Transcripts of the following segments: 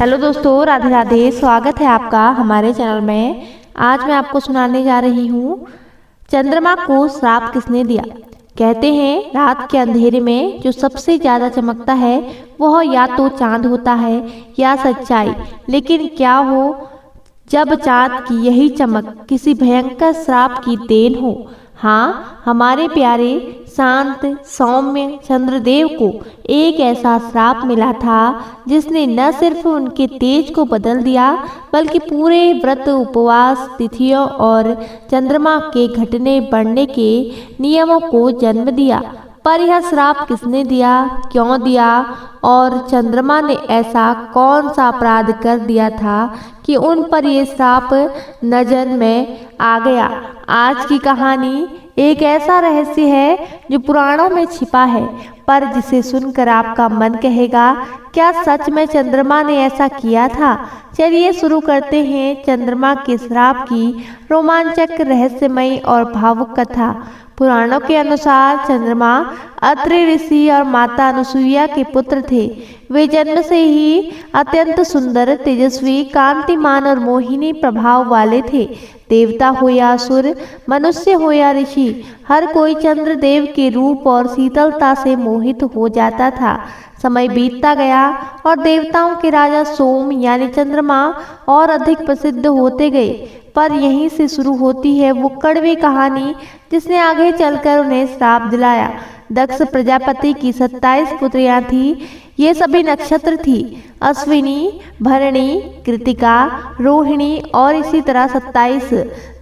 Hello दोस्तों, राधे राधे। स्वागत है आपका हमारे चैनल में। आज मैं आपको सुनाने जा रही हूँ चंद्रमा को श्राप किसने दिया। कहते हैं रात के अंधेरे में जो सबसे ज्यादा चमकता है वह या तो चांद होता है या सच्चाई। लेकिन क्या हो जब चांद की यही चमक किसी भयंकर श्राप की देन हो। हाँ, हमारे प्यारे शांत सौम्य चंद्रदेव को एक ऐसा श्राप मिला था जिसने न सिर्फ उनके तेज को बदल दिया बल्कि पूरे व्रत उपवास तिथियों और चंद्रमा के घटने बढ़ने के नियमों को जन्म दिया। पर यह श्राप किसने दिया, क्यों दिया और चंद्रमा ने ऐसा कौन सा अपराध कर दिया था कि उन पर ये श्राप नजर में आ गया। आज की कहानी एक ऐसा रहस्य है जो पुराणों में छिपा है, पर जिसे सुनकर आपका मन कहेगा क्या सच में चंद्रमा ने ऐसा किया था। चलिए शुरू करते हैं चंद्रमा के श्राप की रोमांचक रहस्यमयी और भावुक कथा। पुराणों के अनुसार चंद्रमा अत्रि ऋषि और माता अनुसुईया के पुत्र थे। वे जन्म से ही अत्यंत सुंदर, तेजस्वी, कांतिमान और मोहिनी प्रभाव वाले थे। देवता हो या असुर, मनुष्य हो या ऋषि, हर कोई चंद्रदेव के रूप और शीतलता से मोहित हो जाता था। समय बीतता गया और देवताओं के राजा सोम यानी चंद्रमा और अधिक प्रसिद्ध होते गए। पर यहीं से शुरू होती है वो कड़वी कहानी जिसने आगे चलकर उन्हें श्राप दिलाया। दक्ष प्रजापति की 27 पुत्रियां थी। ये सभी नक्षत्र थी, अश्विनी, भरणी, कृतिका, रोहिणी और इसी तरह 27।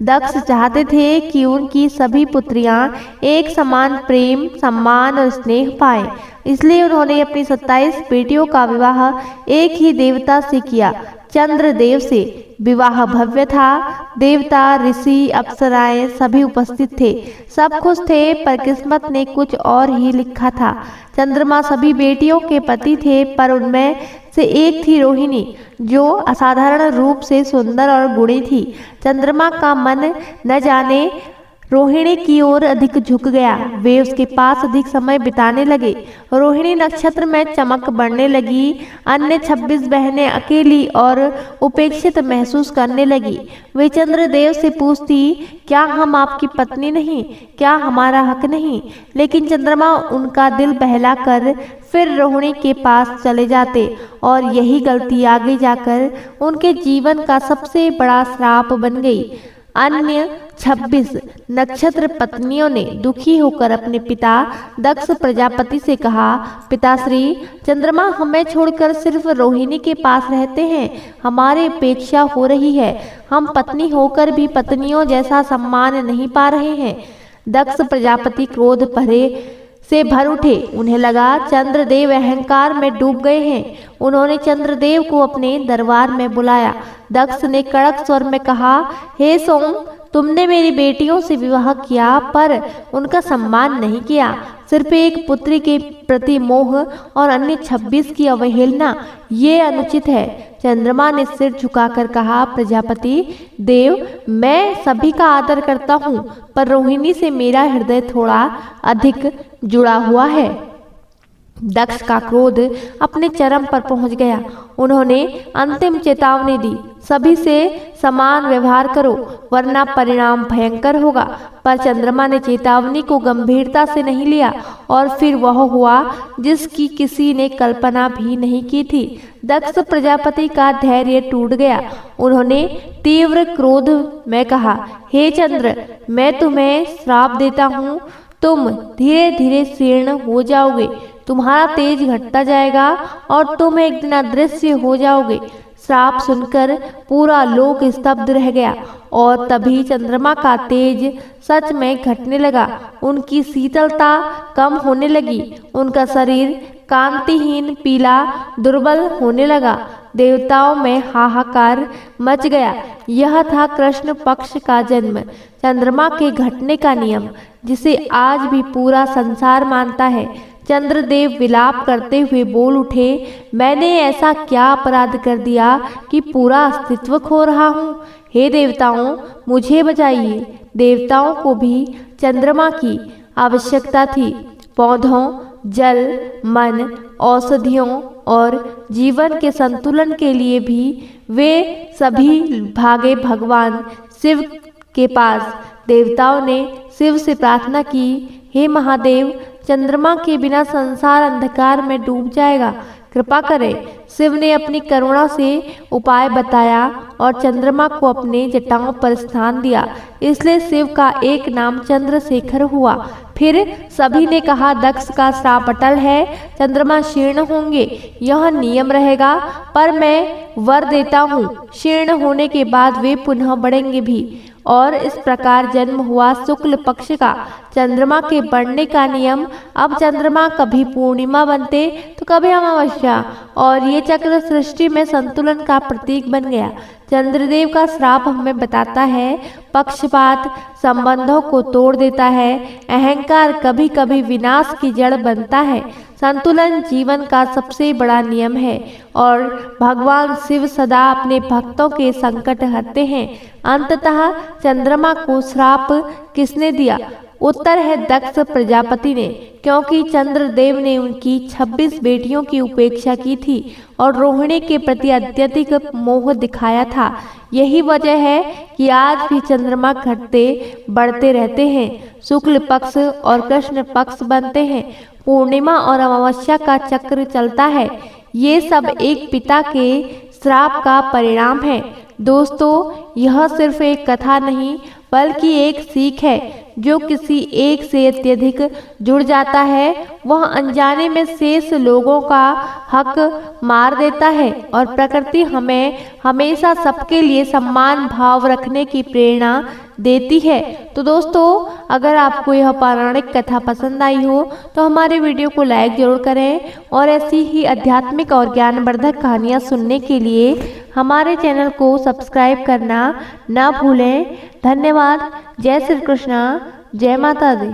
दक्ष चाहते थे कि उनकी सभी पुत्रियां एक समान प्रेम, सम्मान और स्नेह पाएं। इसलिए उन्होंने अपनी 27 बेटियों का विवाह एक ही देवता से किया, चंद्रदेव से। विवाह भव्य था। देवता, ऋषि, अप्सराएं सभी उपस्थित थे। सब खुश थे, पर किस्मत ने कुछ और ही लिखा था। चंद्रमा सभी बेटियों के पति थे, पर उनमें से एक थी रोहिणी जो असाधारण रूप से सुंदर और गुणी थी। चंद्रमा का मन न जाने रोहिणी की ओर अधिक झुक गया। वे उसके पास अधिक समय बिताने लगे। रोहिणी नक्षत्र में चमक बढ़ने लगी। अन्य 26 बहनें अकेली और उपेक्षित महसूस करने लगी। वे चंद्रदेव से पूछती, क्या हम आपकी पत्नी नहीं, क्या हमारा हक नहीं। लेकिन चंद्रमा उनका दिल बहलाकर फिर रोहिणी के पास चले जाते और यही गलती आगे जाकर उनके जीवन का सबसे बड़ा श्राप बन गई। अन्य 26 नक्षत्र पत्नियों ने दुखी होकर अपने पिता दक्ष प्रजापति से कहा, पिताश्री, चंद्रमा हमें छोड़कर सिर्फ रोहिणी के पास रहते हैं। हमारी अपेक्षा हो रही है। हम पत्नी होकर भी पत्नियों जैसा सम्मान नहीं पा रहे हैं। दक्ष प्रजापति क्रोध भरे से भर उठे। उन्हें लगा चंद्रदेव अहंकार में डूब गए हैं। उन्होंने चंद्रदेव को अपने दरबार में बुलाया। दक्ष ने कड़क स्वर में कहा, हे सोम, तुमने मेरी बेटियों से विवाह किया पर उनका सम्मान नहीं किया। सिर्फ एक पुत्री के प्रति मोह और अन्य 26 की अवहेलना, ये अनुचित है। चंद्रमा ने सिर झुकाकर कहा, प्रजापति देव, मैं सभी का आदर करता हूँ, पर रोहिणी से मेरा हृदय थोड़ा अधिक जुड़ा हुआ है। दक्ष का क्रोध अपने चरम पर पहुंच गया। उन्होंने अंतिम चेतावनी दी, सभी से समान व्यवहार करो वरना परिणाम भयंकर होगा। पर चंद्रमा ने चेतावनी को गंभीरता से नहीं लिया और फिर वह हुआ जिसकी किसी ने कल्पना भी नहीं की थी। दक्ष प्रजापति का धैर्य टूट गया। उन्होंने तीव्र क्रोध में कहा, हे चंद्र, मैं तुम्हें श्राप देता हूँ। तुम धीरे धीरे शीर्ण हो जाओगे, तुम्हारा तेज घटता जाएगा और तुम एक दिन अदृश्य हो जाओगे। श्राप सुनकर पूरा लोक स्तब्ध रह गया और तभी चंद्रमा का तेज सच में घटने लगा। उनकी शीतलता कम होने लगी। उनका शरीर कांतिहीन, पीला, दुर्बल होने लगा। देवताओं में हाहाकार मच गया। यह था कृष्ण पक्ष का जन्म, चंद्रमा के घटने का नियम, जिसे आज भी पूरा संसार मानता है। चंद्रदेव विलाप करते हुए बोल उठे, मैंने ऐसा क्या अपराध कर दिया कि पूरा अस्तित्व खो रहा हूँ। हे देवताओं, मुझे बचाइए। देवताओं को भी चंद्रमा की आवश्यकता थी। पौधों, जल, मन, औषधियों और जीवन के संतुलन के लिए भी वे सभी भागे भगवान शिव के पास। देवताओं ने शिव से प्रार्थना की, हे महादेव, चंद्रमा के बिना संसार अंधकार में डूब जाएगा, कृपा करें। शिव ने अपनी करुणा से उपाय बताया और चंद्रमा को अपने जटाओं पर स्थान दिया, इसलिए शिव का एक नाम चंद्रशेखर हुआ। फिर सभी ने कहा, दक्ष का श्राप अटल है, चंद्रमा शीर्ण होंगे, यह नियम रहेगा, पर मैं वर देता हूँ, शीर्ण होने के बाद वे पुनः बढ़ेंगे भी। और इस प्रकार जन्म हुआ शुक्ल पक्ष का चंद्रमा के बढ़ने का नियम। अब चंद्रमा कभी पूर्णिमा बनते तो कभी अमावस्या, और ये चक्र सृष्टि में संतुलन का प्रतीक बन गया। चंद्रदेव का श्राप हमें बताता है, पक्षपात संबंधों को तोड़ देता है, अहंकार कभी कभी विनाश की जड़ बनता है, संतुलन जीवन का सबसे बड़ा नियम है और भगवान शिव सदा अपने भक्तों के संकट हरते हैं। अंततः चंद्रमा को श्राप किसने दिया? उत्तर है दक्ष प्रजापति ने, क्योंकि चंद्रदेव ने उनकी 26 बेटियों की उपेक्षा की थी और रोहिणी के प्रति अत्यधिक मोह दिखाया था। यही वजह है कि आज भी चंद्रमा घटते बढ़ते रहते हैं, शुक्ल पक्ष और कृष्ण पक्ष बनते हैं, पूर्णिमा और अमावस्या का चक्र चलता है। ये सब एक पिता के श्राप का परिणाम है। दोस्तों, यह सिर्फ एक कथा नहीं बल्कि एक सीख है। जो किसी एक से अत्यधिक जुड़ जाता है वह अनजाने में शेष लोगों का हक मार देता है और प्रकृति हमें हमेशा सबके लिए सम्मान भाव रखने की प्रेरणा देती है। तो दोस्तों, अगर आपको यह पौराणिक कथा पसंद आई हो तो हमारे वीडियो को लाइक जरूर करें और ऐसी ही आध्यात्मिक और ज्ञानवर्धक कहानियाँ सुनने के लिए हमारे चैनल को सब्सक्राइब करना न भूलें। धन्यवाद। जय श्री कृष्णा, जय माता दी।